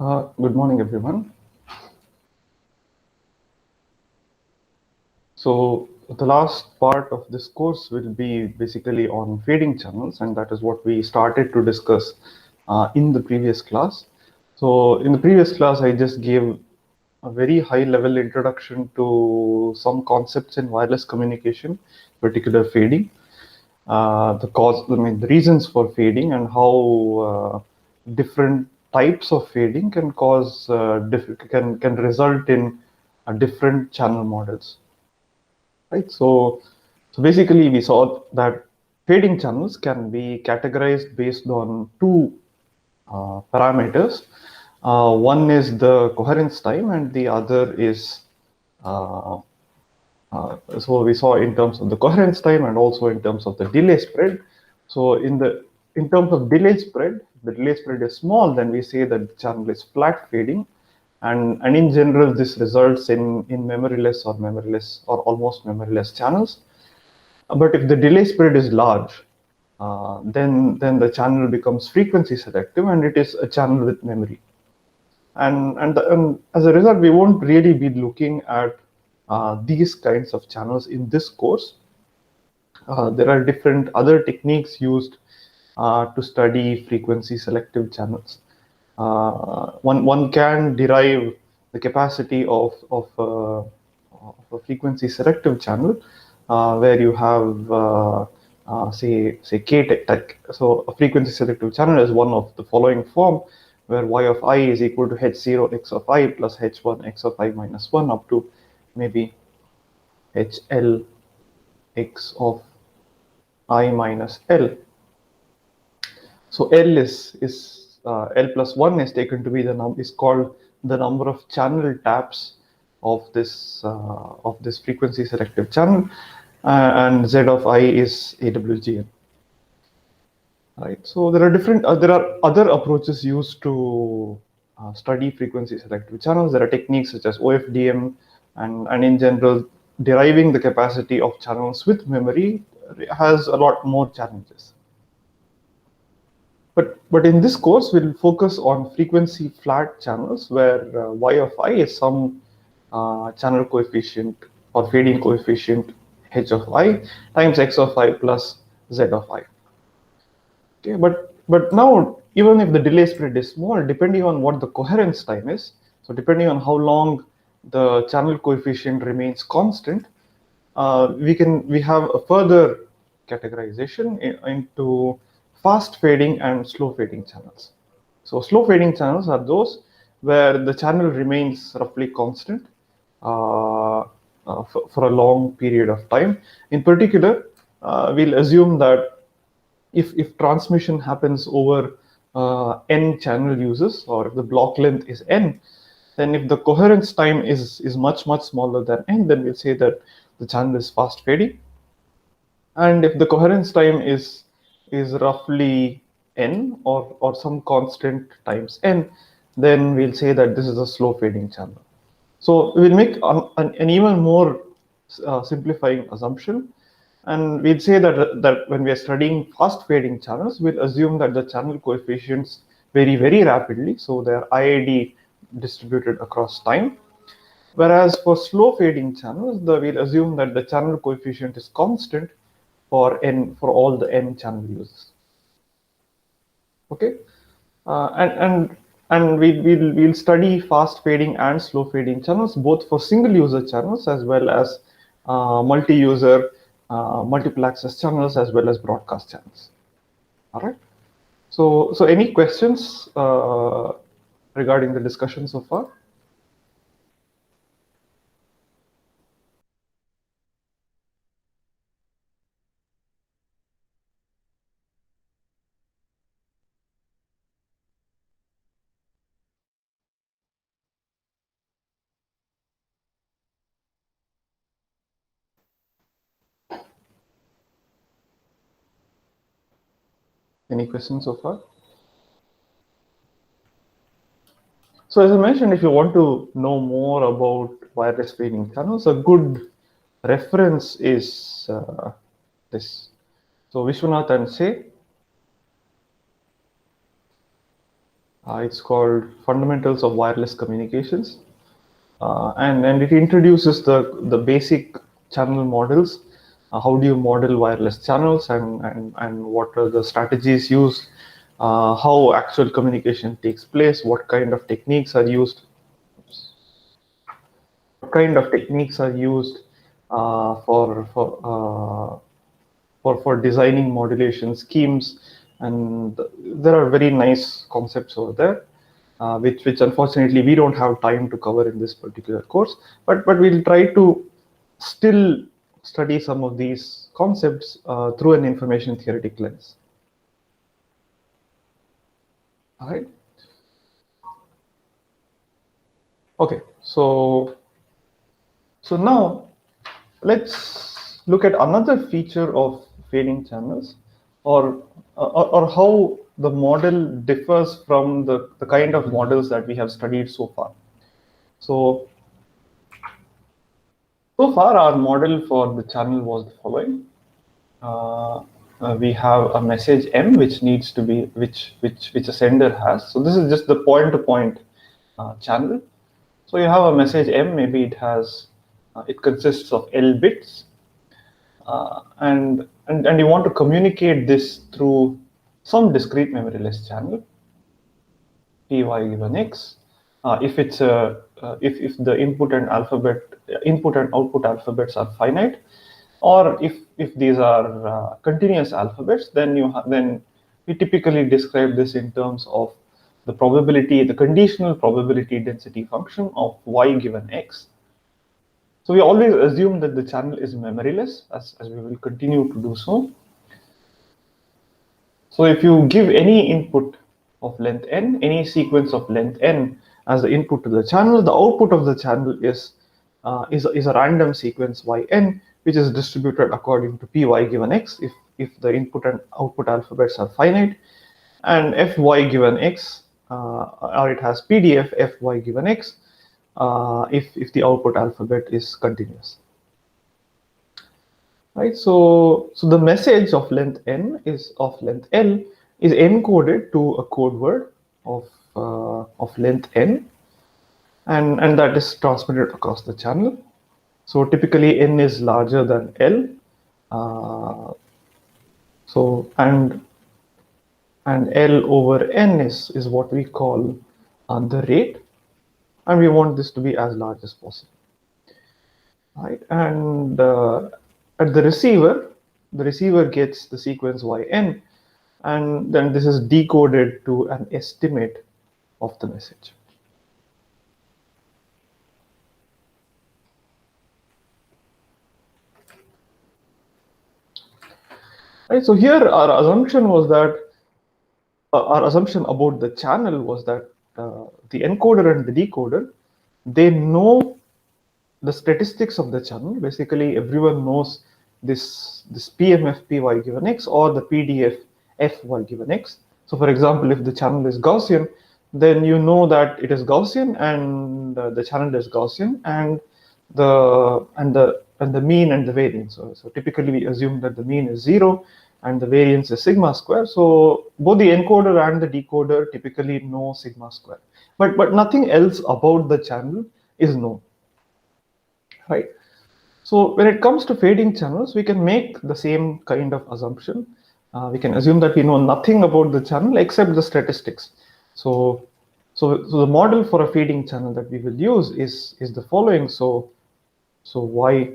Good morning, everyone. So the last part of this course will be basically on fading channels, and that is what we started to discuss in the previous class. So in the previous class, I just gave a very high-level introduction to some concepts in wireless communication, particular fading, the reasons for fading, and how different types of fading can cause can result in different channel models, right? So basically, we saw that fading channels can be categorized based on two parameters. One is the coherence time, and the other is uh, so we saw in terms of the coherence time and also in terms of the delay spread. So in terms of delay spread, the delay spread is small, then we say that the channel is flat fading, and in general this results in memoryless or almost memoryless channels. But if the delay spread is large, then the channel becomes frequency selective and it is a channel with memory. And as a result, we won't really be looking at these kinds of channels in this course. There are different other techniques used to study frequency selective channels. One can derive the capacity of a frequency selective channel where you have say k tech. So a frequency selective channel is one of the following form, where y of I is equal to h0 x of I plus h1 x of I minus 1 up to maybe hl x of I minus L. So L is L plus 1 is taken to be is called the number of channel taps of this frequency selective channel, and Z of I is AWGN. Right. So there are other approaches used to study frequency selective channels. There are techniques such as OFDM, and in general, deriving the capacity of channels with memory has a lot more challenges. But in this course, we'll focus on frequency flat channels where y of I is some channel coefficient or fading coefficient h of I times x of I plus z of I. Okay, but now even if the delay spread is small, depending on what the coherence time is, so depending on how long the channel coefficient remains constant, we have a further categorization into fast fading and slow fading channels. So slow fading channels are those where the channel remains roughly constant for a long period of time. In particular, we'll assume that if transmission happens over n channel uses, or if the block length is n, then if the coherence time is much smaller than n, then we'll say that the channel is fast fading. And if the coherence time is roughly n or some constant times n, then we'll say that this is a slow fading channel. So we'll make an even more simplifying assumption, and we'll say that when we are studying fast fading channels, we'll assume that the channel coefficients vary very rapidly, so they are IID distributed across time. Whereas for slow fading channels, we'll assume that the channel coefficient is constant for all the n channel uses. Okay, and we'll study fast fading and slow fading channels both for single user channels as well as multi-user multiple access channels as well as broadcast channels. All right. So any questions regarding the discussion so far? Any questions so far? So as I mentioned, if you want to know more about wireless fading channels, a good reference is this. So Vishwanath and say, It's called Fundamentals of Wireless Communications. And it introduces the basic channel models. How do you model wireless channels, and what are the strategies used, how actual communication takes place, what kind of techniques are used, for designing modulation schemes, and there are very nice concepts over there, which unfortunately we don't have time to cover in this particular course, but we'll try to still study some of these concepts through an information theoretic lens. All right. Okay. So now let's look at another feature of fading channels, or how the model differs from the kind of models that we have studied so far. So far our model for the channel was the following. We have a message M which needs to be which a sender has. So this is just the point-to-point channel. So you have a message M, maybe it has it consists of L bits, and you want to communicate this through some discrete memoryless channel py given x. If it's a if the input and output alphabets are finite, or if these are continuous alphabets, then then we typically describe this in terms of the probability, the conditional probability density function of y given x. So we always assume that the channel is memoryless, as we will continue to do so. So if you give any input of length n, any sequence of length n as the input to the channel, the output of the channel is a random sequence yn, which is distributed according to py given x if the input and output alphabets are finite, and fy given x, or it has pdf fy given x if the output alphabet is continuous. Right, so the message of length n is of length L is encoded to a code word of length n, and that is transmitted across the channel. So typically n is larger than L. So and L over n is what we call the rate, and we want this to be as large as possible. Right, and at the receiver gets the sequence yn, and then this is decoded to an estimate of the message. Right, so here our assumption about the channel was that the encoder and the decoder, they know the statistics of the channel. Basically, everyone knows this PMF py given x or the PDF fy given x. So for example, if the channel is Gaussian, then you know that it is Gaussian, and the channel is Gaussian, and the mean and the variance. So typically we assume that the mean is 0 and the variance is sigma square. So both the encoder and the decoder typically know sigma square, but nothing else about the channel is known. Right. So when it comes to fading channels, we can make the same kind of assumption. We can assume that we know nothing about the channel except the statistics. So the model for a fading channel that we will use is the following. So y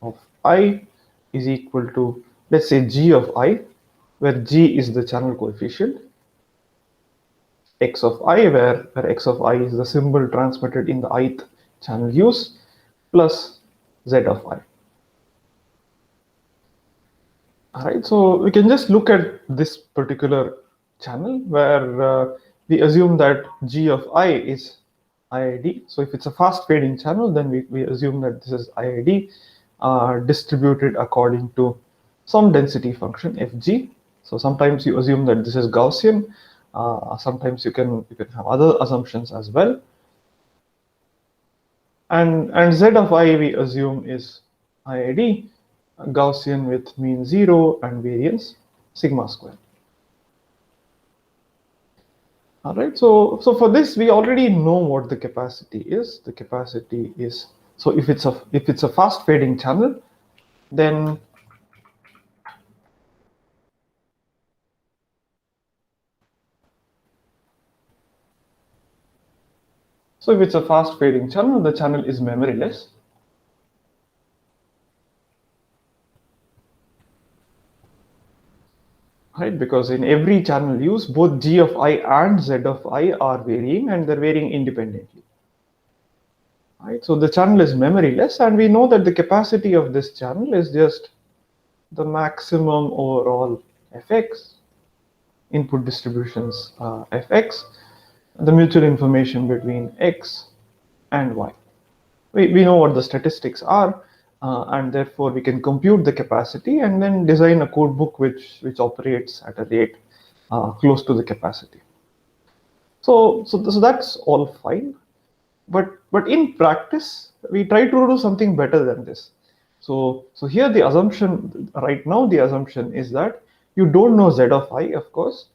of I is equal to, let's say, g of I, where g is the channel coefficient, x of I, where x of I is the symbol transmitted in the ith channel use, plus z of I. All right, so we can just look at this particular channel where we assume that g of I is IID. So if it's a fast fading channel, then we assume that this is IID distributed according to some density function fg. So sometimes you assume that this is Gaussian. Sometimes you can have other assumptions as well. And z of I we assume is IID, Gaussian with mean 0 and variance sigma square. All right. So for this, we already know what the capacity is. The capacity is, so if it's a fast fading channel, then so if it's a fast fading channel, the channel is memoryless. Right? Because in every channel use, both G of I and Z of I are varying, and they're varying independently. Right? So the channel is memoryless, and we know that the capacity of this channel is just the maximum overall fx, input distributions fx, the mutual information between x and y. We know what the statistics are, and therefore we can compute the capacity and then design a code book which operates at a rate close to the capacity. So that's all fine, but in practice we try to do something better than this. So here the assumption right now, the assumption is that you don't know Z of I, of course,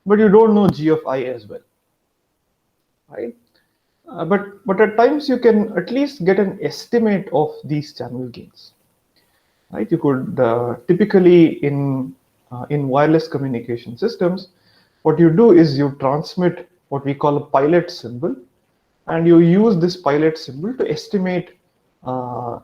but you don't know G of I as well, right? But at times you can at least get an estimate of these channel gains, right? You could typically in wireless communication systems, what you do is you transmit what we call a pilot symbol, and you use this pilot symbol to estimate the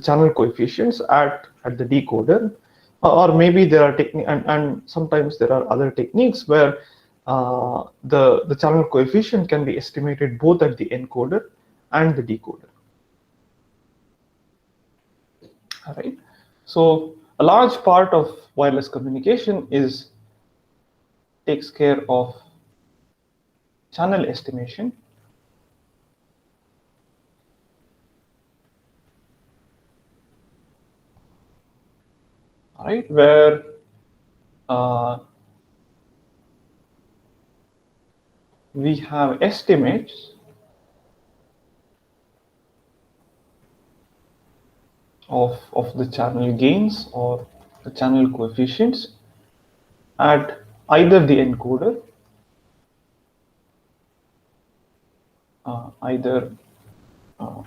channel coefficients at the decoder, or maybe there are techniques, and sometimes there are other techniques where the channel coefficient can be estimated both at the encoder and the decoder. All right. So a large part of wireless communication takes care of channel estimation. All right, where we have estimates of the channel gains or the channel coefficients at either the encoder, either uh,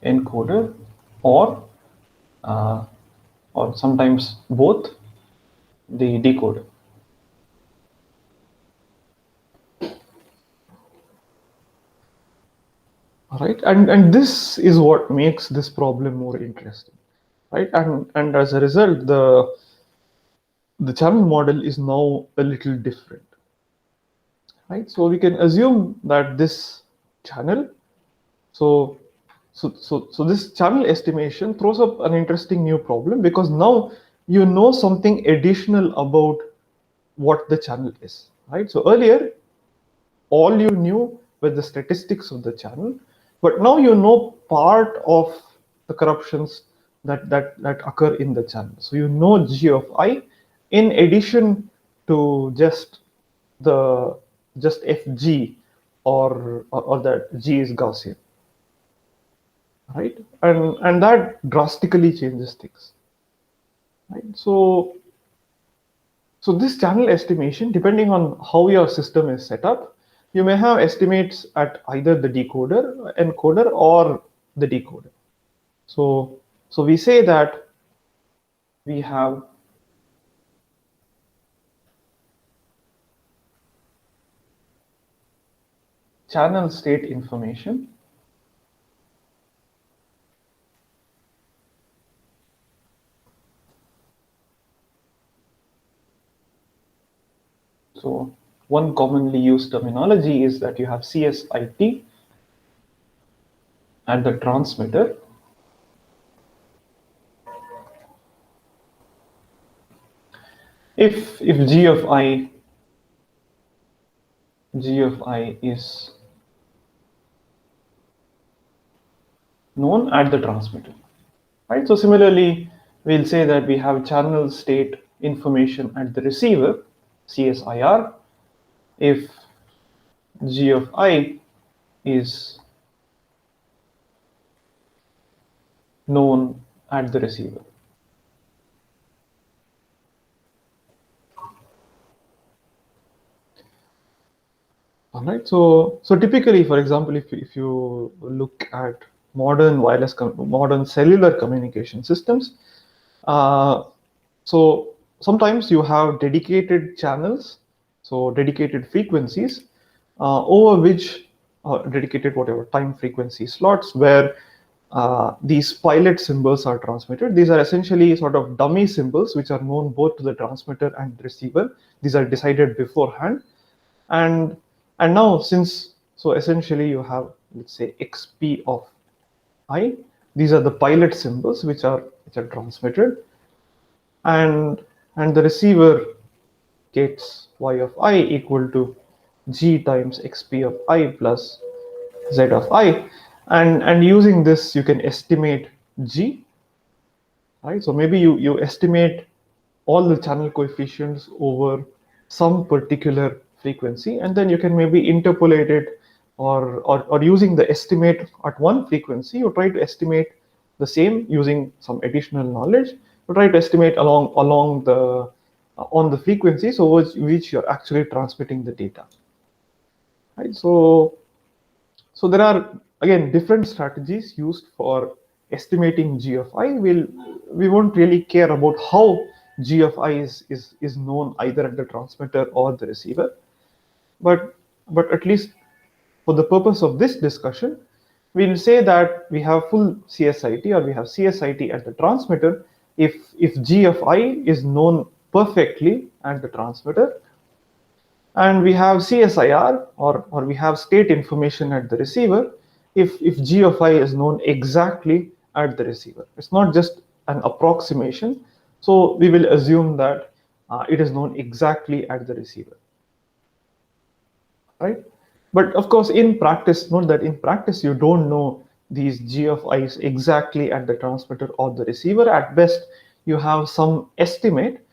encoder or uh, or sometimes both the decoder. All right, and this is what makes this problem more interesting, right? And as a result, the channel model is now a little different, right? So we can assume that this channel, so so this channel estimation throws up an interesting new problem, because now you know something additional about what the channel is, right? So earlier all you knew were the statistics of the channel, but now you know part of the corruptions that occur in the channel. So you know G of I in addition to the just FG, or that G is Gaussian, right? And that drastically changes things, right? So this channel estimation, depending on how your system is set up, you may have estimates at either the decoder, encoder, or the decoder. So we say that we have channel state information. So one commonly used terminology is that you have CSIT at the transmitter. If G of I is known at the transmitter, right? So similarly, we'll say that we have channel state information at the receiver, CSIR, if G of I is known at the receiver. All right. So typically, for example, if you look at modern cellular communication systems, uh, so sometimes you have dedicated channels, so dedicated frequencies, over which dedicated whatever time frequency slots where these pilot symbols are transmitted. These are essentially sort of dummy symbols which are known both to the transmitter and receiver. These are decided beforehand, and now since so essentially you have, let's say, xp of I. These are the pilot symbols which are transmitted, and the receiver gets y of I equal to g times xp of I plus z of I, and using this you can estimate g, right? So maybe you estimate all the channel coefficients over some particular frequency, and then you can maybe interpolate it, or using the estimate at one frequency, you try to estimate the same using some additional knowledge. You try to estimate along the on the frequencies over which you're actually transmitting the data, right? So there are again different strategies used for estimating G of I. We won't really care about how G of I is known either at the transmitter or the receiver, but at least for the purpose of this discussion, we'll say that we have full CSIT, or we have CSIT at the transmitter if G of I is known perfectly at the transmitter, and we have CSIR, or we have state information at the receiver if G of I is known exactly at the receiver. It's not just an approximation, so we will assume that it is known exactly at the receiver, right? But of course, in practice, note that in practice you don't know these G of I's exactly at the transmitter or the receiver. At best, you have some estimate,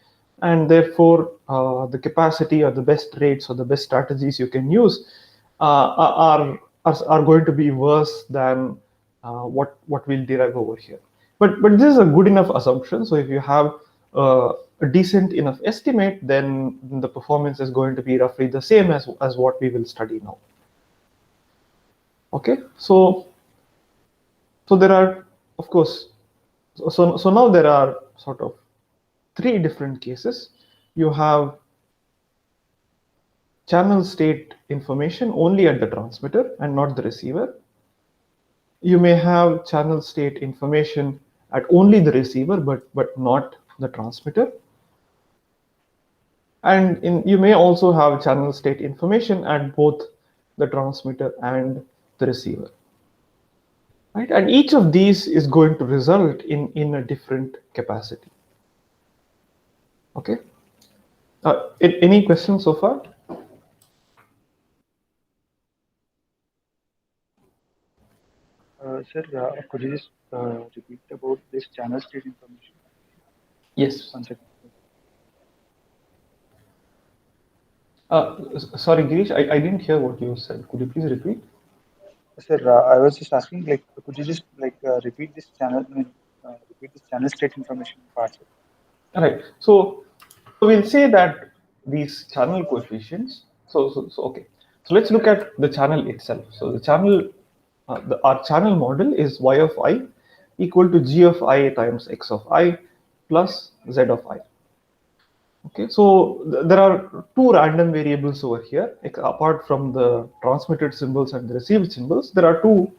and therefore the capacity or the best rates or the best strategies you can use are going to be worse than what we'll derive over here. But this is a good enough assumption. So if you have a decent enough estimate, then the performance is going to be roughly the same as what we will study now. Okay, so there are, of course, so now there are sort of three different cases. You have channel state information only at the transmitter and not the receiver. You may have channel state information at only the receiver, but not the transmitter. And you may also have channel state information at both the transmitter and the receiver. Right? And each of these is going to result in a different capacity. Okay. Any questions so far? Sir, could you just repeat about this channel state information? Yes. 1 second. Sorry, Girish, I didn't hear what you said. Could you please repeat? Sir, I was just asking, like, could you just repeat this channel? I mean, repeat this channel state information part, sir? All right. So we'll say that these channel coefficients. So okay. So let's look at the channel itself. So the channel, our channel model is y of I equal to g of I times x of I plus z of I. Okay, so there are two random variables over here. Apart from the transmitted symbols and the received symbols, there are two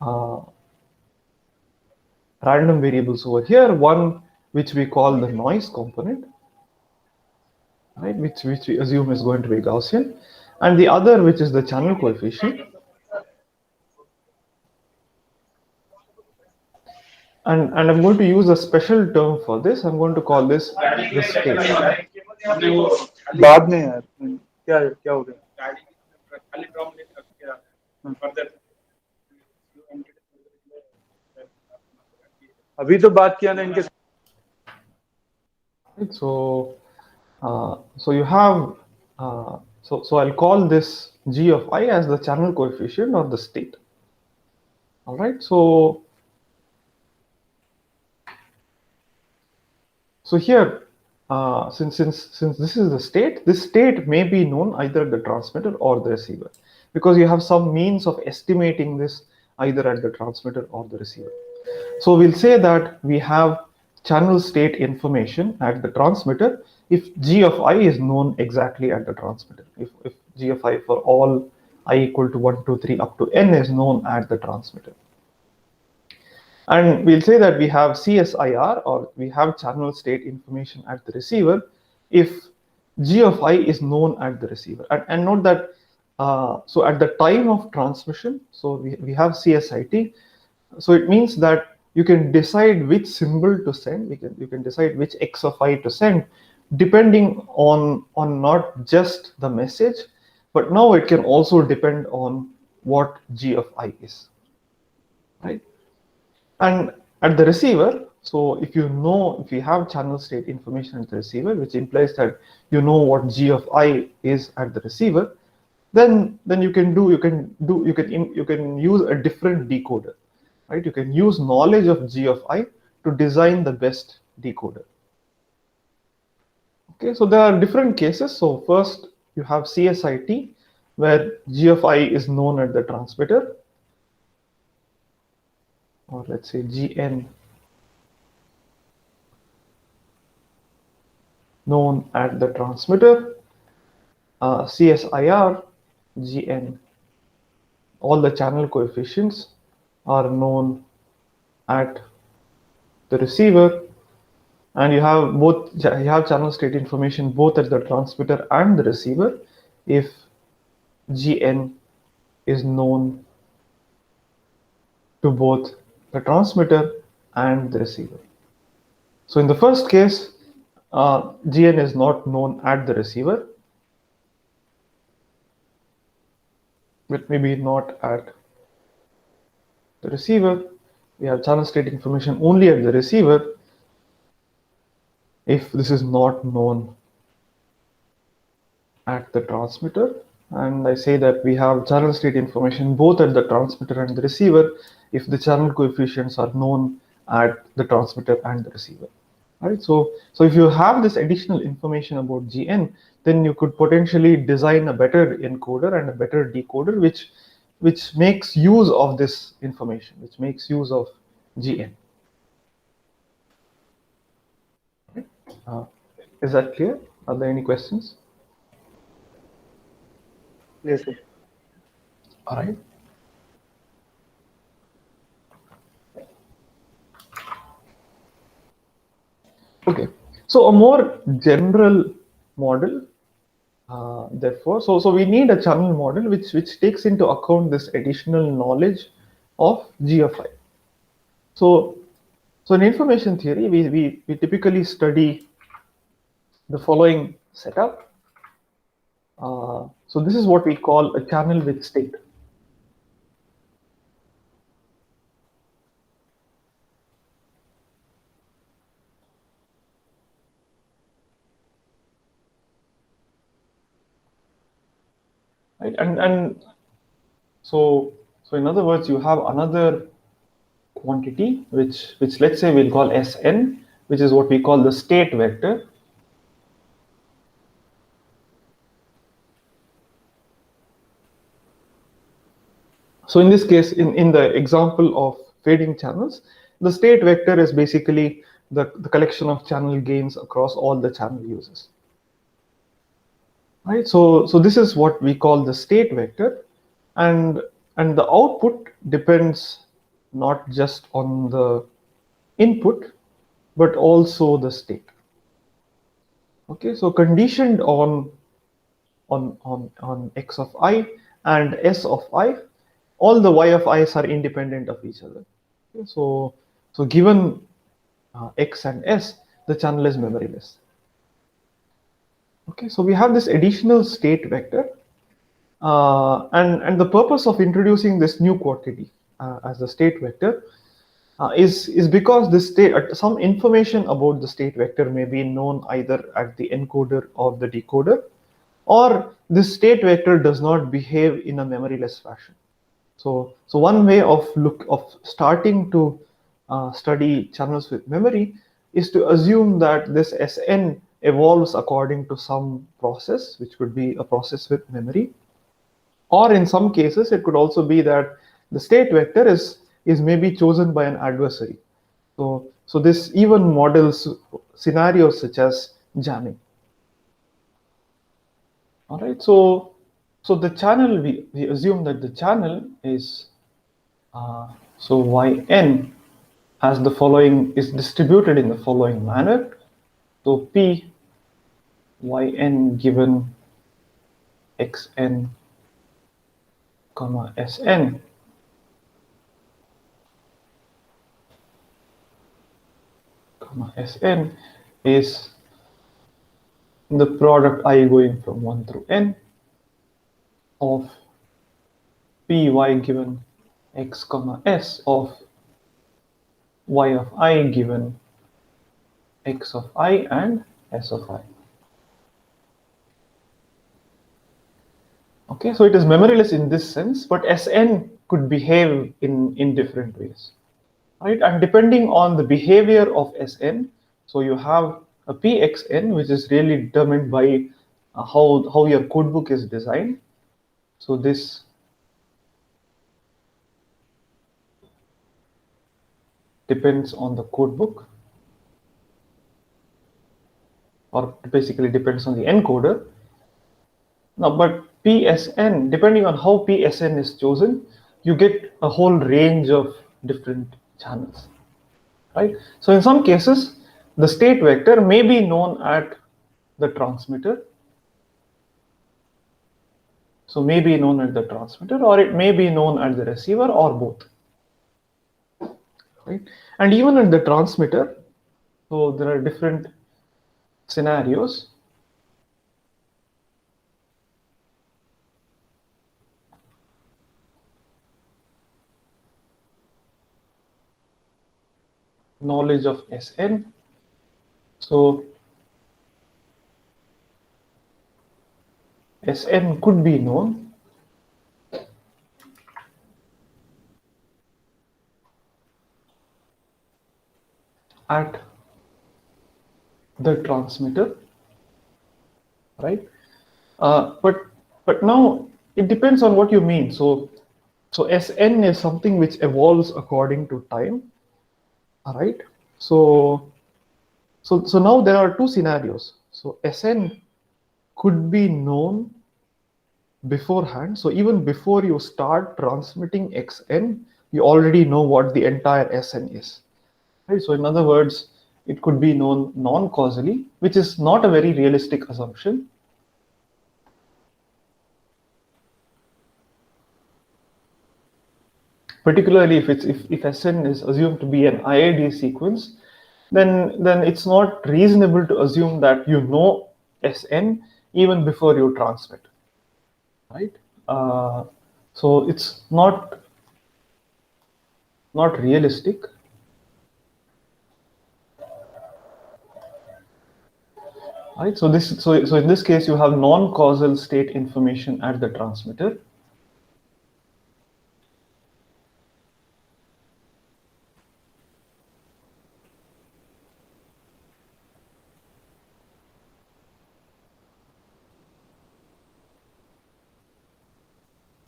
uh, random variables over here. One which we call the noise component, right, which we assume is going to be Gaussian, and the other which is the channel coefficient. And I'm going to use a special term for this. I'm going to call this the state. बाद में यार क्या क्या हो गया अभी तो बात किया ना इनके Right? So you have so I'll call this g of I as the channel coefficient or the state. All right. So here since this is the state, this state may be known either at the transmitter or the receiver, because you have some means of estimating this either at the transmitter or the receiver. So we'll say that we have channel state information at the transmitter if g of I is known exactly at the transmitter. If g of I for all I equal to 1, 2, 3 up to n is known at the transmitter. And we'll say that we have CSIR, or we have channel state information at the receiver if g of I is known at the receiver. And note that, so at the time of transmission, so we have CSIT, so it means that you can decide which symbol to send, you can decide which x of I to send, depending on not just the message, but now it can also depend on what g of I is, right? And at the receiver, so if you have channel state information at the receiver, which implies that you know what g of I is at the receiver, then you can use a different decoder, right? You can use knowledge of g of I to design the best decoder. Okay, so there are different cases. So first you have CSIT, where g of I is known at the transmitter, or let's say Gn known at the transmitter, CSIR, Gn, all the channel coefficients are known at the receiver, and you have channel state information both at the transmitter and the receiver if Gn is known to both the transmitter and the receiver. So in the first case, Gn is not known at the receiver, but maybe not at the receiver. We have channel state information only at the receiver if this is not known at the transmitter. And I say that we have channel state information both at the transmitter and the receiver if the channel coefficients are known at the transmitter and the receiver. Right? So if you have this additional information about Gn, then you could potentially design a better encoder and a better decoder which makes use of this information, which makes use of Gn. Is that clear? Are there any questions? Yes, sir. All right. Okay. So a more general model, therefore, so we need a channel model which takes into account this additional knowledge of G of I. So in information theory, we typically study the following setup. So this is what we call a channel with state. Right? And so in other words, you have another quantity which let's say we'll call Sn, which is what we call the state vector. So in this case, in the example of fading channels, the state vector is basically the collection of channel gains across all the channel uses. Right? So this is what we call the state vector, and the output depends not just on the input, but also the state. Okay, so conditioned on x of I and s of I, all the y of i's are independent of each other. Okay, so given x and s, the channel is memoryless. Okay, so we have this additional state vector, and the purpose of introducing this new quantity as the state vector is because this state, some information about the state vector may be known either at the encoder or the decoder, or this state vector does not behave in a memoryless fashion. So one way of starting to study channels with memory is to assume that this Sn evolves according to some process, which could be a process with memory, or in some cases it could also be that the state vector is maybe chosen by an adversary. So this even models scenarios such as jamming. All right, so the channel, we assume that the channel is so yn has the following, is distributed in the following manner. So p yn given xn comma sn comma sn is the product I going from 1 through n of py given x comma s of y of I given x of I and s of I. Okay, so it is memoryless in this sense, but Sn could behave in different ways, right? And depending on the behavior of Sn, so you have a Pxn, which is really determined by how your codebook is designed. So this depends on the codebook, or basically depends on the encoder. Now, but PSN, depending on how PSN is chosen, you get a whole range of different channels, right? So in some cases, the state vector may be known at the transmitter. So may be known at the transmitter, or it may be known at the receiver, or both, right? And even at the transmitter, so there are different scenarios. Knowledge of Sn. So Sn could be known at the transmitter, right? But now it depends on what you mean. So Sn is something which evolves according to time. All right. So now there are two scenarios. So Sn could be known beforehand. So even before you start transmitting Xn, you already know what the entire Sn is. Right? So in other words, it could be known non-causally, which is not a very realistic assumption. Particularly if Sn is assumed to be an IID sequence, then it's not reasonable to assume that you know Sn even before you transmit, right? So it's not realistic. Right, so in this case you have non-causal state information at the transmitter.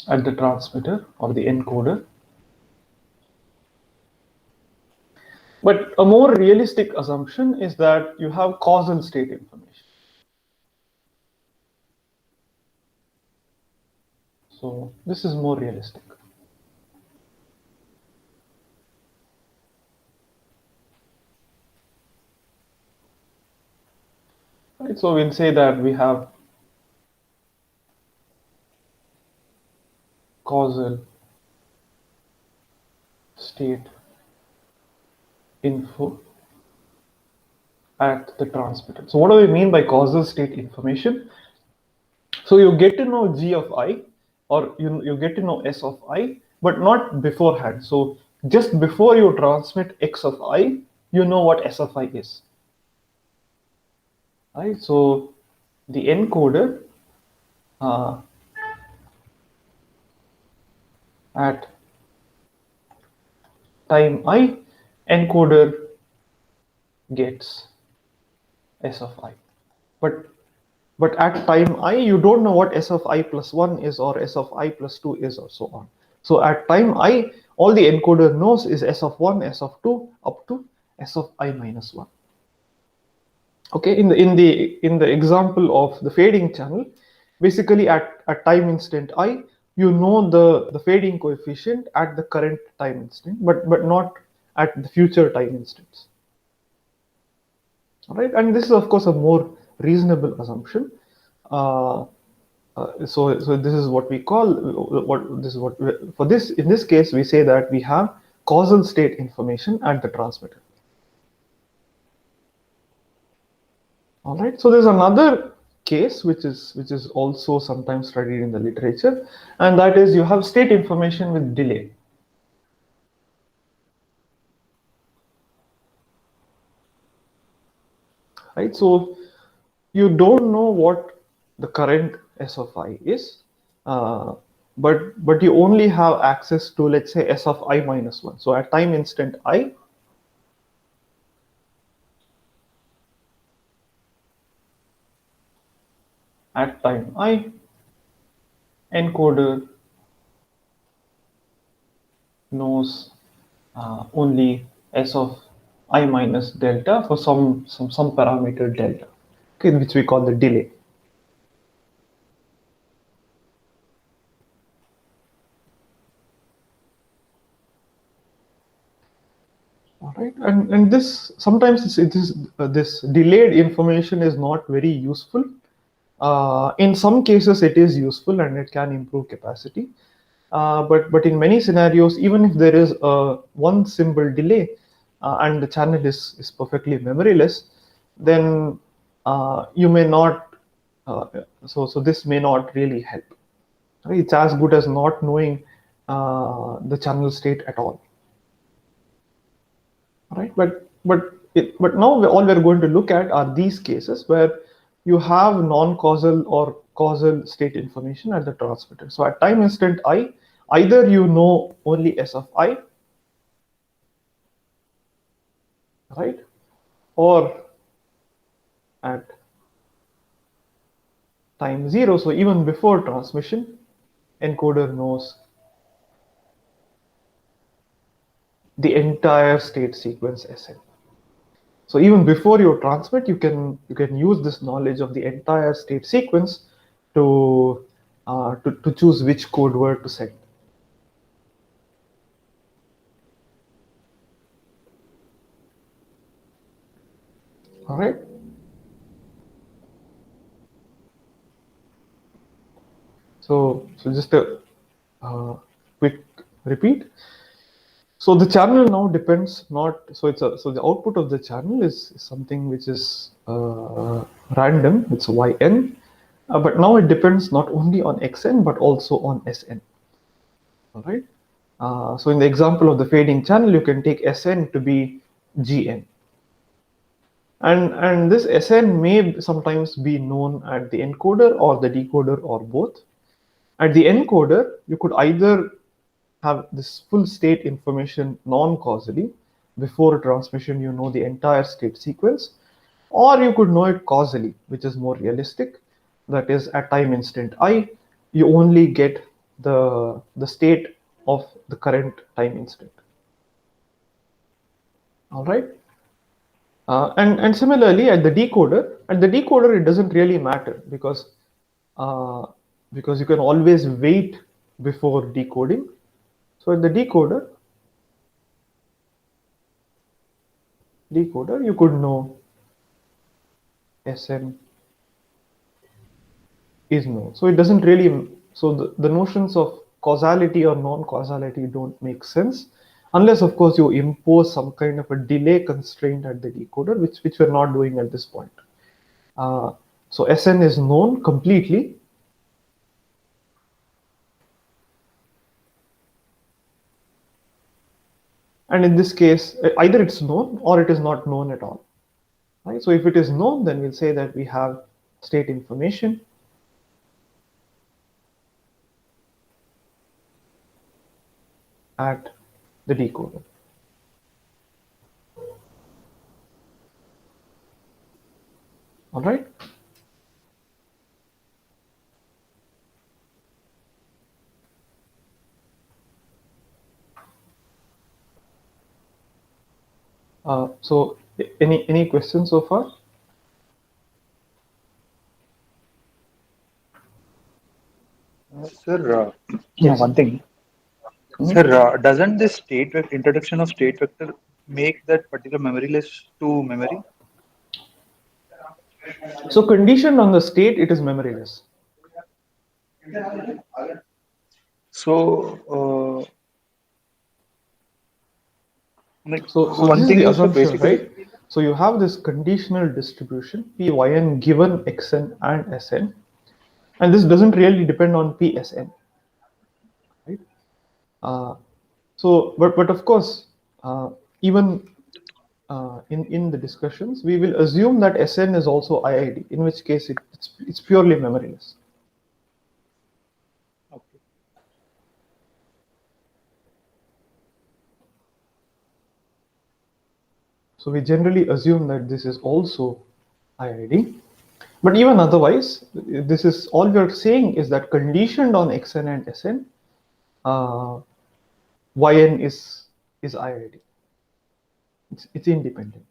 At the transmitter or the encoder. But a more realistic assumption is that you have causal state information. So this is more realistic. Right, so we'll say that we have causal state info at the transmitter. So what do we mean by causal state information? So you get to know G of I, or you get to know S of I, but not beforehand. So just before you transmit X of I, you know what S of I is. Right? So the encoder at time I, encoder gets S of I. but at time I, you don't know what s of I plus 1 is or s of I plus 2 is or so on. So at time I, all the encoder knows is s of 1, s of 2 up to s of I minus 1. Okay, in the example of the fading channel, basically at time instant I, you know the fading coefficient at the current time instant, but not at the future time instants. All right, and this is of course a more reasonable assumption. Uh, so this is what we call what this is what for this in this case we say that we have causal state information at the transmitter. All right, so there's another case which is also sometimes studied in the literature, and that is you have state information with delay. Right, so you don't know what the current s of I is, uh, but you only have access to, let's say, s of I minus 1. So at time instant I, at time I, encoder knows only s of I minus delta for some parameter delta, okay, which we call the delay. All right, and this sometimes this delayed information is not very useful. In some cases, it is useful and it can improve capacity. But in many scenarios, even if there is a one symbol delay and the channel is perfectly memoryless, then you may not. Uh, so this may not really help. Right? It's as good as not knowing the channel state at all. Right, but now all we're going to look at are these cases where you have non-causal or causal state information at the transmitter. So at time instant I, either you know only s of I, right, or at time 0, so even before transmission, encoder knows the entire state sequence Sn. So even before you transmit, you can use this knowledge of the entire state sequence to choose which code word to send. All right. So just a quick repeat. So the channel now depends not, so the output of the channel is something which is random. It's yn, but now it depends not only on xn but also on sn. All right. So in the example of the fading channel, you can take Sn to be Gn. And this Sn may sometimes be known at the encoder or the decoder or both. At the encoder, you could either have this full state information non-causally. Before transmission, you know the entire state sequence, or you could know it causally, which is more realistic. That is, at time instant I, you only get the state of the current time instant. All right. And similarly at the decoder it doesn't really matter uh, because you can always wait before decoding. So at the decoder you could know Sn is known. So it doesn't really, so the notions of causality or non-causality don't make sense unless of course you impose some kind of a delay constraint at the decoder, which we're not doing at this point. Uh, so Sn is known completely, and in this case either it's known or it is not known at all. Right? So if it is known, then we'll say that we have state information at the decoder. All right. So any questions so far? Sir, Yes. one thing. Mhm. Sir, doesn't this introduction of state vector make that particular memory less to memory? So conditioned on the state, it is memoryless. So, like So this one is thing the is, so assumption, basically, right? So you have this conditional distribution Pyn given Xn and Sn, and this doesn't really depend on Psn, right? Uh, but of course, even in the discussions, we will assume that Sn is also IID, in which case it's purely memoryless. okay. So we generally assume that this is also IID. But even otherwise, this is all we are saying is that conditioned on Xn and Sn, uh, Yn is IID. It's independent.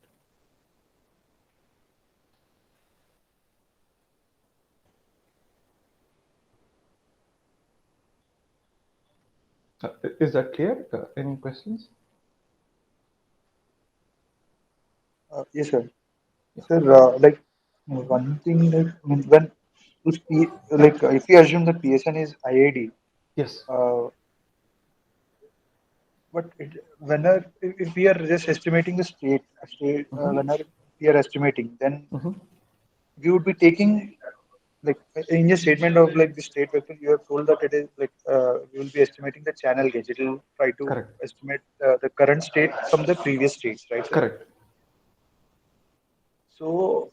Is that clear? Any questions? Yes, sir. Yeah. Sir, like one thing, like when if we assume that PSN is IAD, Yes. uh, but if we are just estimating the Mm-hmm. whenever we are estimating, then Mm-hmm. we would be taking like in your statement of like the state vector, you have told that it is like we will be estimating the channel gauge. It will try to Correct. estimate the current state from the previous states, right, sir? Correct. So,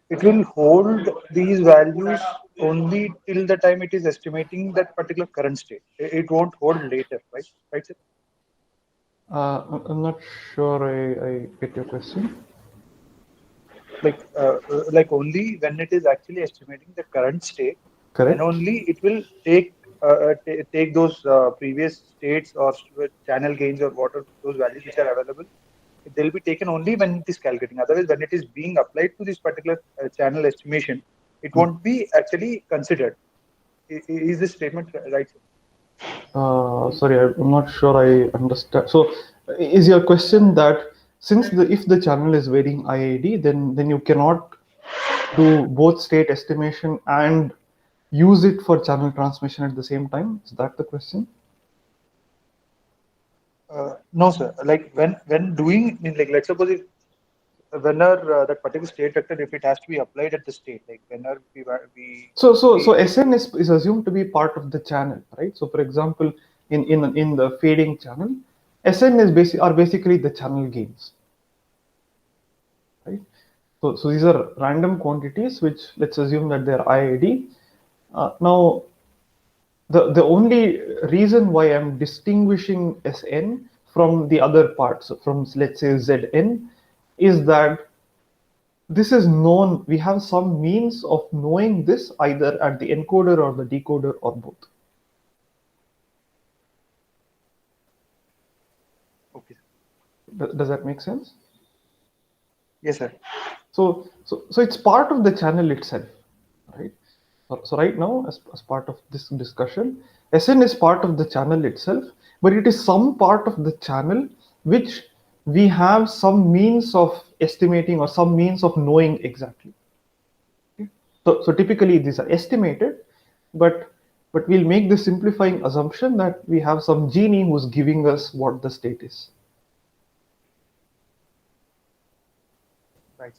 it will hold these values only till the time it is estimating that particular current state. It won't hold later, right? Right, sir? I'm not sure I get your question. Like only when it is actually estimating the current state, then Correct. only it will take those previous states or channel gains or what are those values which are available. They'll be taken only when it is calculating. Otherwise, when it is being applied to this particular channel estimation, it Mm. won't be actually considered. Is this statement right, sir? Sorry, I'm not sure I understand. So, is your question that since the if the channel is varying IID, then you cannot do both state estimation and use it for channel transmission at the same time? Is that the question? No, sir. Like when doing, I mean, like let's suppose if whenever that particular state vector, if it has to be applied at the state, like whenever So we Sn is assumed to be part of the channel, right? So for example, in the fading channel, Sn is basically the channel gains, right? So these are random quantities which let's assume that they're IID. Now the only reason why I'm distinguishing Sn from the other parts, from let's say Zn, is that this is known. We have some means of knowing this either at the encoder or the decoder or both. okay, Does that make sense? yes, sir. So it's part of the channel itself, right? So right now, as part of this discussion, SN is part of the channel itself, but it is some part of the channel which we have some means of estimating or some means of knowing exactly. Okay? So typically these are estimated, but we'll make the simplifying assumption that we have some genie who's giving us what the state is. Right.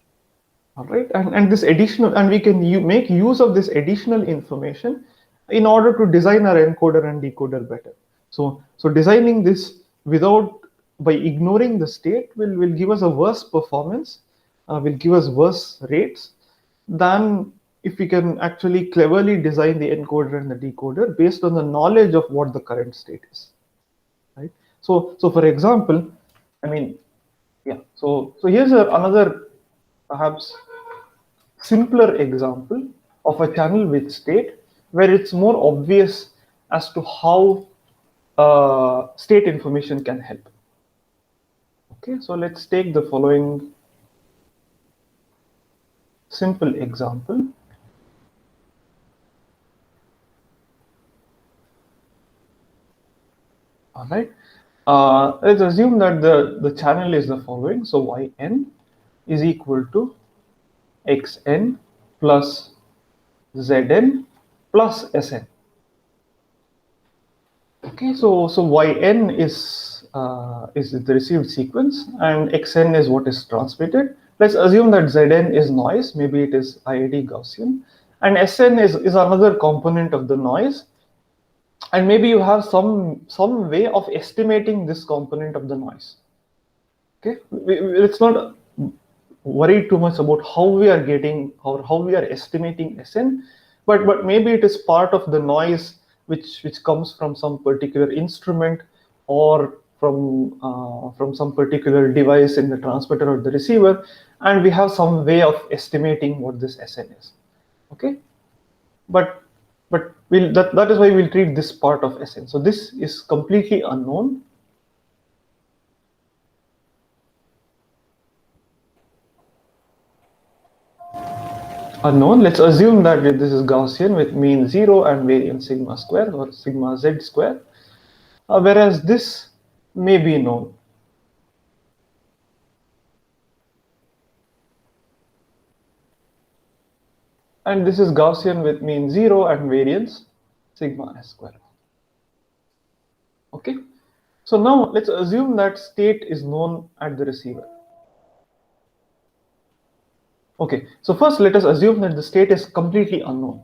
All right, and this additional, and we can make use of this additional information in order to design our encoder and decoder better. So designing this without, by ignoring the state, will give us a worse performance, will give us worse rates than if we can actually cleverly design the encoder and the decoder based on the knowledge of what the current state is, right? So for example, I mean, yeah. So here's another perhaps simpler example of a channel with state where it's more obvious as to how state information can help. Okay, so let's take the following simple example. All right. Let's assume that the channel is the following. So yn is equal to xn plus zn plus sn. Okay, so yn is the received sequence and xn is what is transmitted. Let's assume that zn is noise, maybe it is IID Gaussian, and sn is another component of the noise, and maybe you have some way of estimating this component of the noise. Okay, let's not worry too much about how we are getting or how we are estimating Sn, but maybe it is part of the noise which comes from some particular instrument or from some particular device in the transmitter or the receiver, and we have some way of estimating what this Sn is. Okay, but that is why we'll treat this part of Sn. So this is completely unknown. Let's assume that this is Gaussian with mean 0 and variance sigma square or sigma z square, whereas this may be known. And this is Gaussian with mean 0 and variance sigma s square. Okay, so now let's assume that state is known at the receiver. Okay, so first let us assume that the state is completely unknown.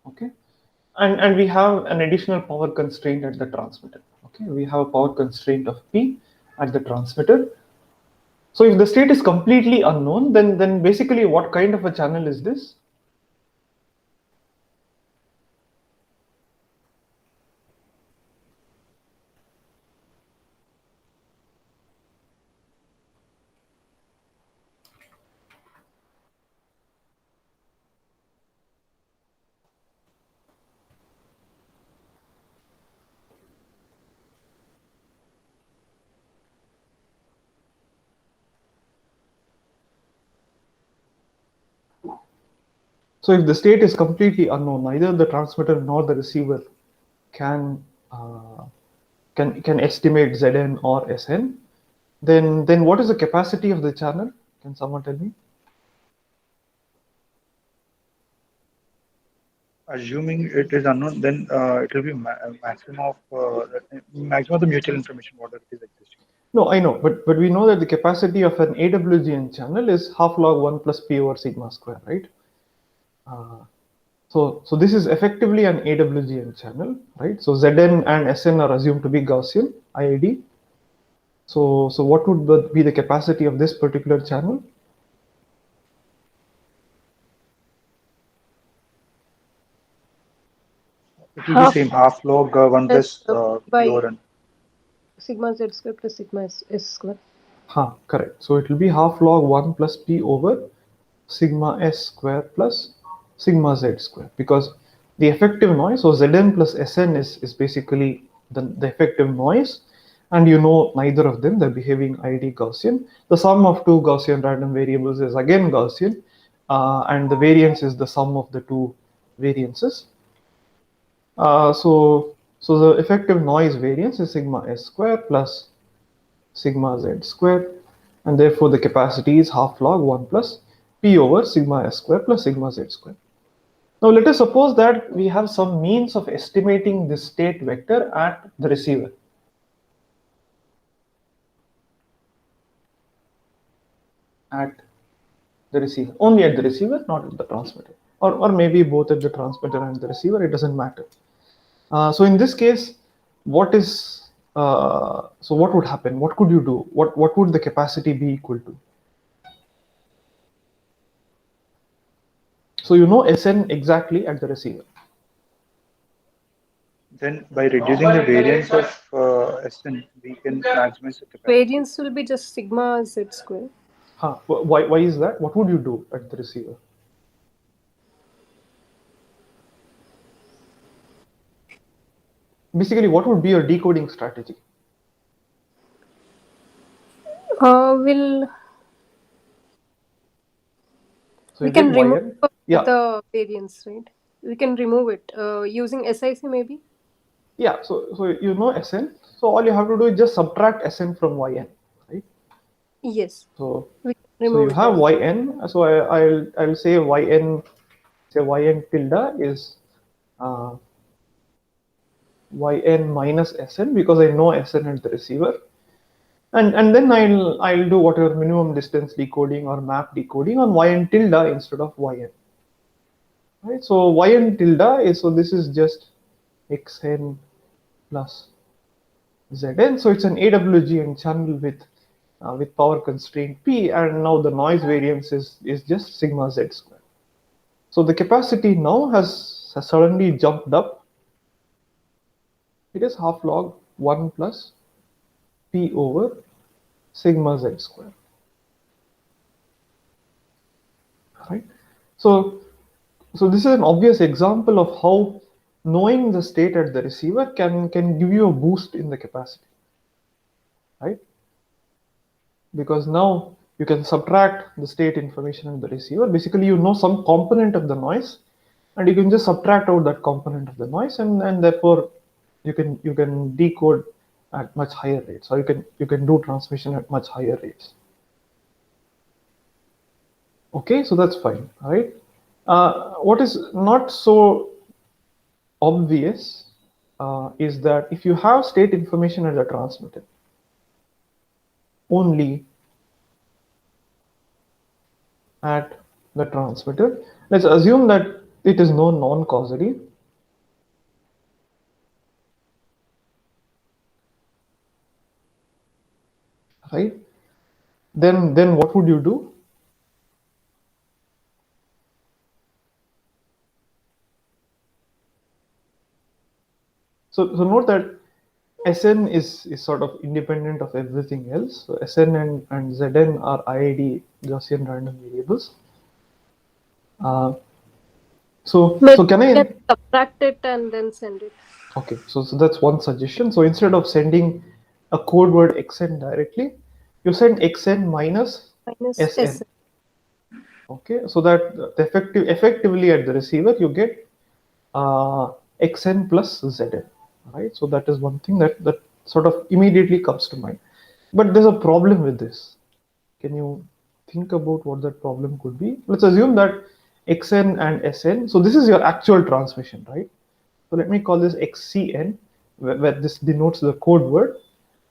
Okay, and we have an additional power constraint at the transmitter. Okay, we have a power constraint of P at the transmitter. So if the state is completely unknown, then basically what kind of a channel is this? So if the state is completely unknown, neither the transmitter nor the receiver can estimate Zn or Sn, then what is the capacity of the channel? Can someone tell me? Assuming it is unknown, then it will be maximum of the mutual information whatever is existing. No, I know, but we know that the capacity of an AWGN channel is half log 1 plus P over sigma square, right? So this is effectively an AWGN channel, right? So Zn and Sn are assumed to be Gaussian, IID. So what would be the capacity of this particular channel? It will be same half log 1 plus by P over n. sigma z square plus sigma s square. Correct. So it will be half log 1 plus P over sigma s square plus sigma z square, because the effective noise, so Zn plus Sn is basically the effective noise, and you know neither of them, they're behaving ID Gaussian. The sum of two Gaussian random variables is again Gaussian, and the variance is the sum of the two variances. So the effective noise variance is sigma s square plus sigma z square, and therefore the capacity is half log 1 plus P over sigma s square plus sigma z square. Now let us suppose that we have some means of estimating this state vector at the receiver. At the receiver, only at the receiver, not at the transmitter, or maybe both at the transmitter and the receiver, it doesn't matter. So in this case, what would happen? What could you do? What would the capacity be equal to? So you know Sn exactly at the receiver. Then by reducing the variance of Sn, we can maximize the capacity. Variance will be just sigma z square. Why is that? What would you do at the receiver? basically what would be your decoding strategy? We'll So we you get can remove yn. Yeah, the variance, right? We can remove it using SIC maybe. yeah. So you know Sn. So all you have to do is just subtract Sn from yn, right? Yes, So we can so you remove it have as yn. So I'll say yn. Say yn tilde is uh, yn minus Sn because I know Sn at the receiver. And then I'll do whatever minimum distance decoding or map decoding on yn tilde instead of yn. Right? So yn tilde is, so this is just xn plus zn. So it's an AWGN channel with power constraint p, and now the noise variance is just sigma z square. So the capacity now has suddenly jumped up. It is half log 1 plus p over sigma z square. Right? So this is an obvious example of how knowing the state at the receiver can give you a boost in the capacity, right? Because now you can subtract the state information at the receiver. Basically, you know some component of the noise, and you can just subtract out that component of the noise, and therefore you can decode at much higher rates, or you can do transmission at much higher rates. Okay, so that's fine, right? What is not so obvious is that if you have state information at the transmitter only at the transmitter, let's assume that it is known non-causally. Right? Then what would you do? So note that Sn is sort of independent of everything else. So Sn and Zn are IID Gaussian random variables. So can I subtract it and then send it? Okay, so that's one suggestion. So instead of sending a code word xn directly, you send xn minus Sn. Okay, so that effectively at the receiver you get xn plus Zn, right? So that is one thing that sort of immediately comes to mind. But there's a problem with this. Can you think about what that problem could be? Let's assume that xn and Sn. So this is your actual transmission, right? So let me call this xcn, where this denotes the code word.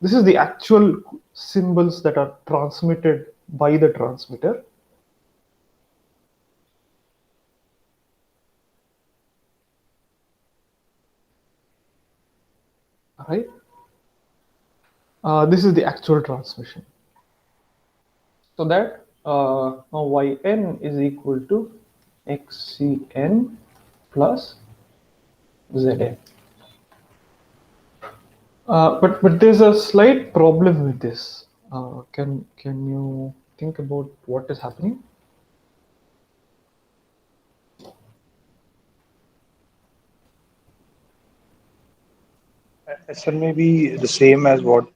This is the actual symbols that are transmitted by the transmitter. Right? This is the actual transmission. So that now yn is equal to xcn plus zn. But there's a slight problem with this. Can you think about what is happening? Sn may be the same as what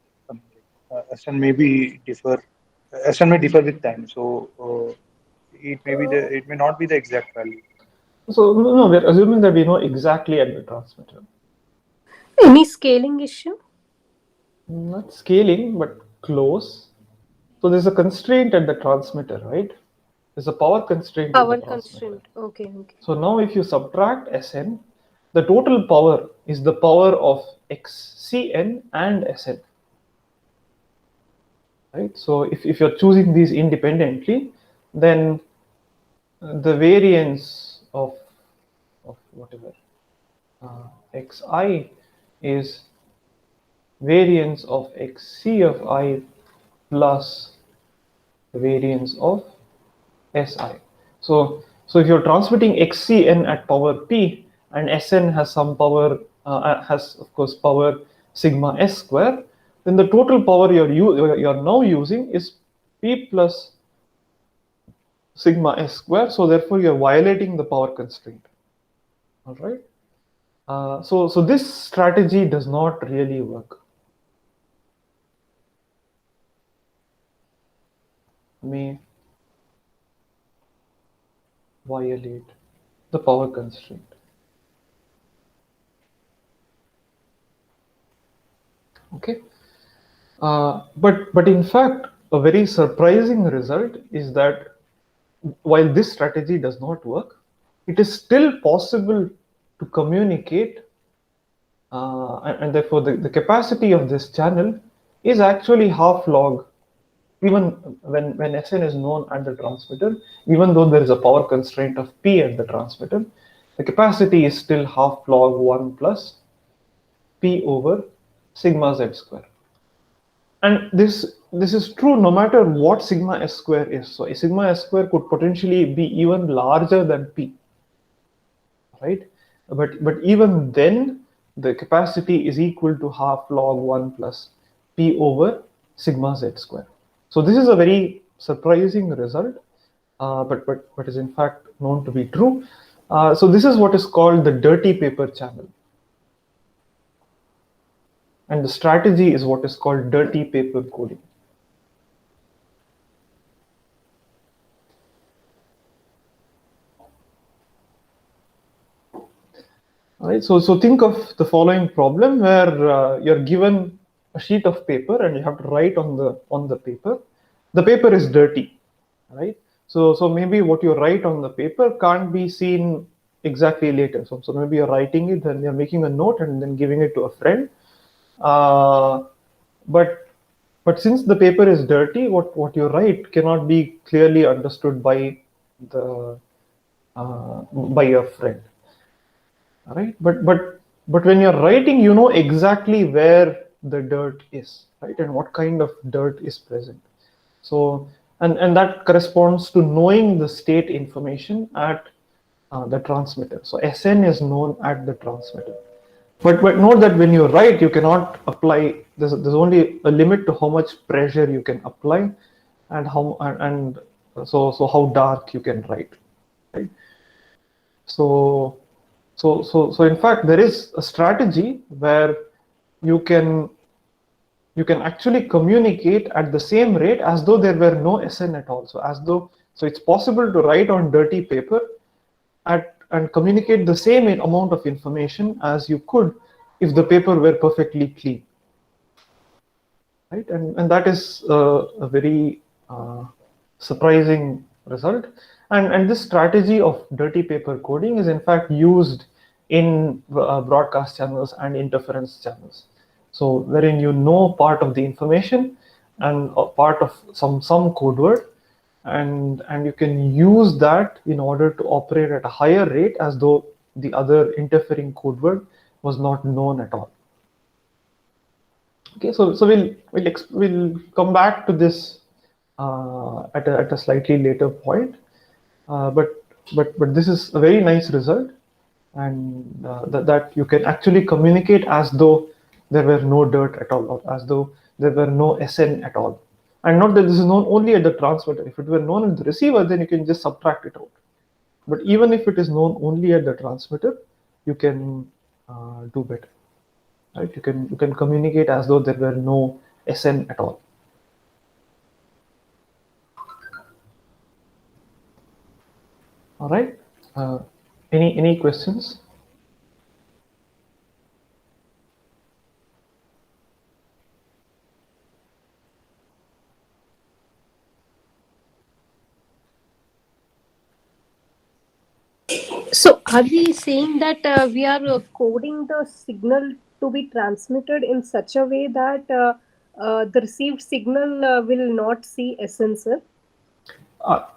Sn may be differ. Sn may differ with time, so it may not be the exact value. So no, we're assuming that we know exactly at the transmitter. Any scaling issue? Not scaling, but close. So there's a constraint at the transmitter, right? There's a power constraint at the Power transmitter. constraint. Okay. So now if you subtract Sn, the total power is the power of xcn and Sn. Right? So if you're choosing these independently, then the variance of whatever xi is variance of xc of I plus the variance of Si. So if you're transmitting xcn at power p and Sn has some power, has of course power sigma s square, then the total power you're now using is p plus sigma s square. So therefore you're violating the power constraint. All right. So this strategy does not really work. May violate the power constraint. Okay, but in fact, a very surprising result is that while this strategy does not work, it is still possible to communicate, and therefore the capacity of this channel is actually half log, even when Sn is known at the transmitter. Even though there is a power constraint of P at the transmitter, the capacity is still half log 1 plus P over sigma z square. And this is true no matter what sigma s square is. So a sigma s square could potentially be even larger than P, right? But even then, the capacity is equal to half log 1 plus P over sigma z square. So this is a very surprising result, but is in fact known to be true. So this is what is called the dirty paper channel. And the strategy is what is called dirty paper coding. All right, so think of the following problem where you're given a sheet of paper and you have to write on the paper. The paper is dirty, right? So maybe what you write on the paper can't be seen exactly later. So maybe you're writing it, then you're making a note and then giving it to a friend. But since the paper is dirty, what you write cannot be clearly understood by your friend. All right, but when you're writing, you know exactly where the dirt is, right, and what kind of dirt is present. So and that corresponds to knowing the state information at the transmitter. So Sn is known at the transmitter. But note that when you write, you cannot apply. There's only a limit to how much pressure you can apply, and so how dark you can write, right? So in fact, there is a strategy where you can actually communicate at the same rate as though there were no Sn at all. So it's possible to write on dirty paper and communicate the same amount of information as you could if the paper were perfectly clean, right? And that is a very surprising result. And this strategy of dirty paper coding is in fact used in broadcast channels and interference channels. So wherein you know part of the information and a part of some code word, and you can use that in order to operate at a higher rate as though the other interfering code word was not known at all. Okay, so we'll come back to this at a slightly later point, but this is a very nice result, and that you can actually communicate as though there were no dirt at all, or as though there were no Sn at all. And not that this is known only at the transmitter. If it were known at the receiver, then you can just subtract it out. But even if it is known only at the transmitter, you can do better. Right? You can communicate as though there were no Sn at all. All right. Any questions? So, are we saying that we are coding the signal to be transmitted in such a way that the received signal will not see essence, sir?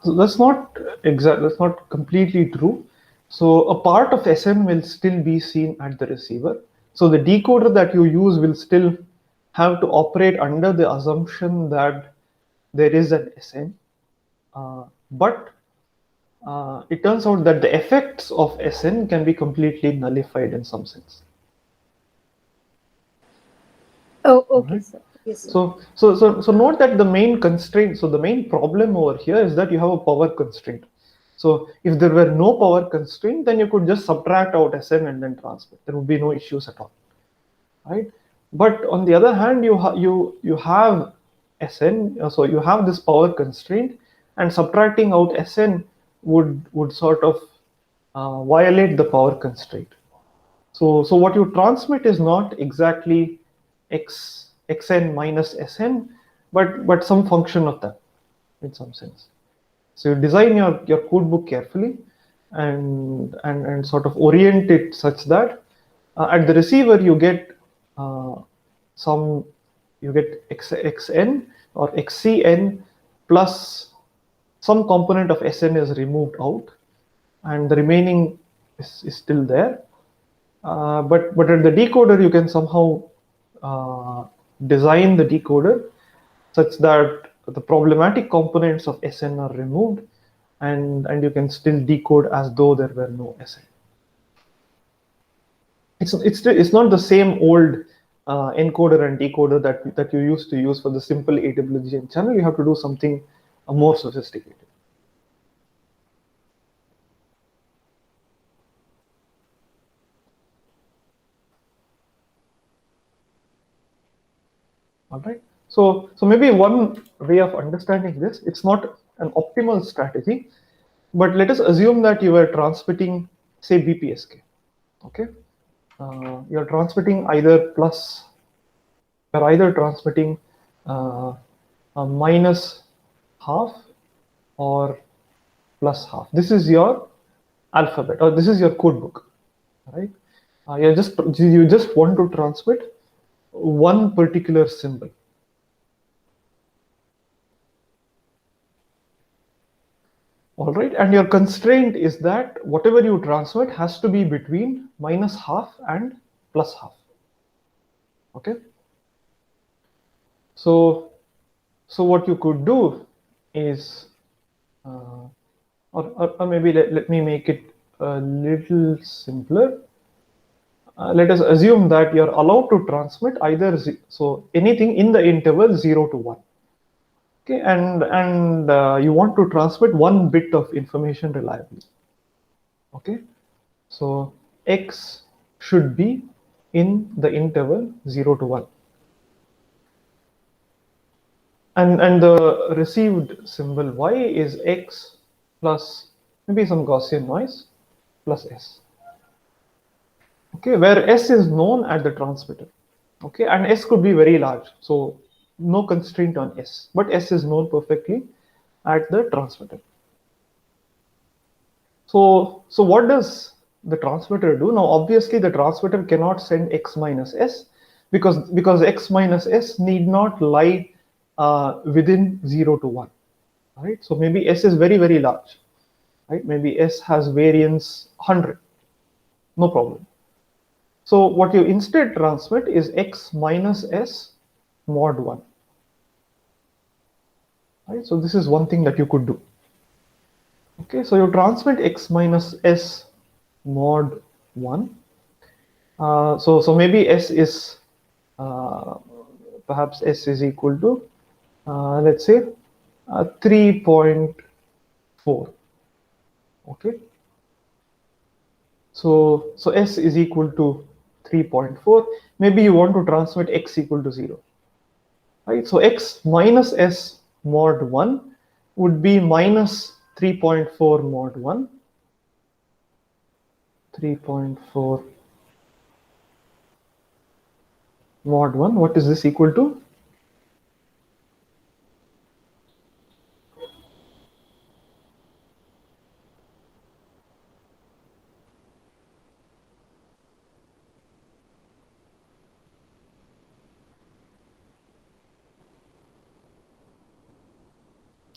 So that's not exact. That's not completely true. So a part of Sn will still be seen at the receiver. So the decoder that you use will still have to operate under the assumption that there is an Sn, but it turns out that the effects of Sn can be completely nullified in some sense. Oh, okay, Right. sir. Yes, sir. So note that the main constraint, so the main problem over here is that you have a power constraint. So if there were no power constraint, then you could just subtract out Sn and then transmit. There would be no issues at all, right? But on the other hand, you have Sn, so you have this power constraint, and subtracting out Sn would sort of violate the power constraint. So what you transmit is not exactly xn minus Sn, but some function of that in some sense. So you design your code book carefully and sort of orient it such that at the receiver you get uh, xn or xcn plus some component of Sn is removed out, and the remaining is still there. But at the decoder you can somehow design the decoder such that the problematic components of Sn are removed, and you can still decode as though there were no Sn. It's not the same old encoder and decoder that you used to use for the simple AWGN channel. You have to do something more sophisticated. All right. So maybe one way of understanding this, it's not an optimal strategy, but let us assume that you were transmitting, say, BPSK. Okay. You're transmitting either transmitting a minus half or plus half. This is your alphabet, or this is your code book, right? You just want to transmit one particular symbol. All right, and your constraint is that whatever you transmit has to be between minus half and plus half. Okay. So what you could do is, or maybe let me make it a little simpler. Let us assume that you're allowed to transmit either so anything in the interval 0 to 1. Okay, and you want to transmit one bit of information reliably. Okay, so x should be in the interval 0 to 1. And the received symbol y is x plus maybe some Gaussian noise plus s. Okay, where s is known at the transmitter. Okay, and s could be very large, so no constraint on s, but s is known perfectly at the transmitter. So what does the transmitter do? Now, obviously, the transmitter cannot send x minus s because x minus s need not lie within 0 to 1. Right? So maybe s is very, very large. Right? Maybe s has variance 100. No problem. So what you instead transmit is x minus s mod 1. Right? So this is one thing that you could do. Okay, so you transmit x minus s mod 1. So maybe s is perhaps s is equal to let's say 3.4. Okay, so s is equal to 3.4. Maybe you want to transmit x equal to 0. Right, so x minus s mod 1 would be minus 3.4 mod 1. 3.4 mod 1. What is this equal to?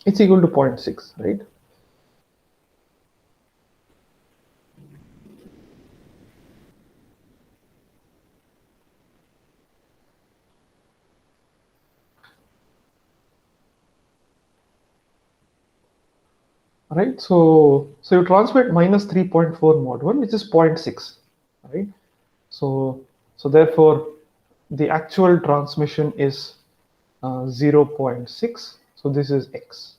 It's equal to 0.6, right? Right, so you transmit minus 3.4 mod 1, which is 0.6, right? So therefore the actual transmission is 0.6. So this is x.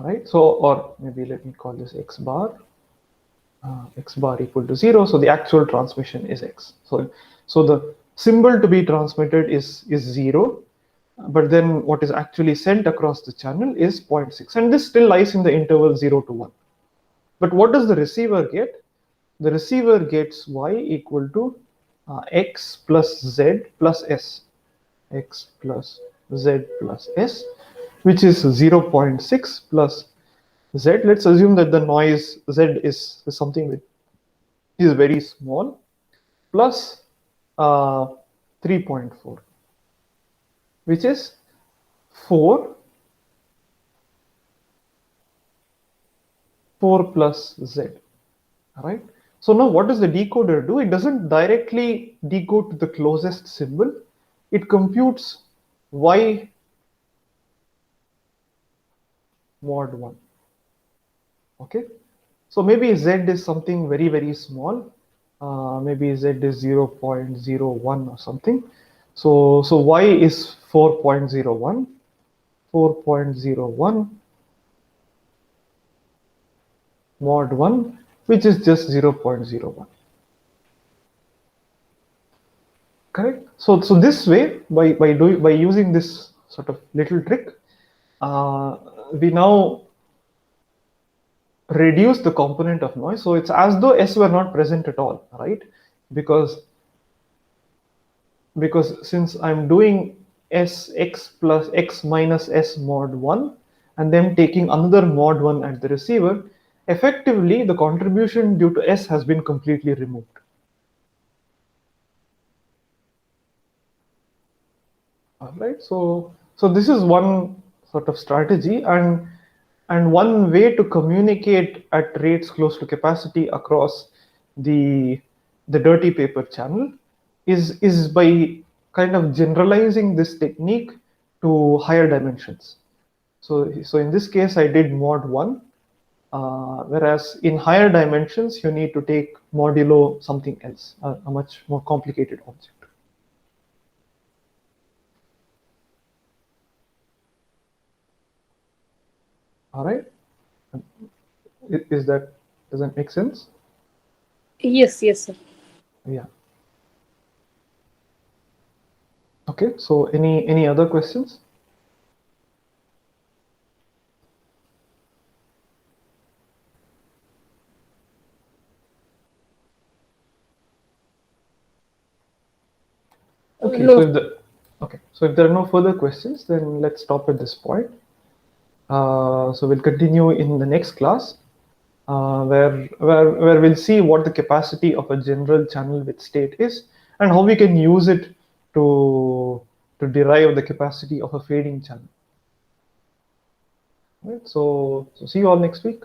All right, so, or maybe let me call this x bar equal to 0. So the actual transmission is x. So the symbol to be transmitted is 0, but then what is actually sent across the channel is 0.6, and this still lies in the interval 0 to 1. But what does the receiver get? The receiver gets y equal to x plus z plus s, x plus z plus s, which is 0.6 plus z. Let's assume that the noise z is something which is very small, plus 3.4, which is 4 plus z. All right. So now what does the decoder do? It doesn't directly decode to the closest symbol. It computes y mod 1. Okay. So maybe z is something very, very small. Maybe z is 0.01 or something. So y is 4.01. 4.01 mod 1, which is just 0.01. Correct. So this way, by using this sort of little trick, we now reduce the component of noise. So it's as though s were not present at all, right? Because since I'm doing x plus x minus s mod 1 and then taking another mod 1 at the receiver, effectively the contribution due to s has been completely removed. All right, so this is one sort of strategy, and one way to communicate at rates close to capacity across the dirty paper channel is by kind of generalizing this technique to higher dimensions. So in this case, I did mod 1, whereas in higher dimensions, you need to take modulo something else, a much more complicated object. All right. Does that make sense? Yes, sir. Yeah. Okay. So any other questions? Okay. No. So if there are no further questions, then let's stop at this point. So we'll continue in the next class, where we'll see what the capacity of a general channel with state is and how we can use it to derive the capacity of a fading channel. Right. So see you all next week.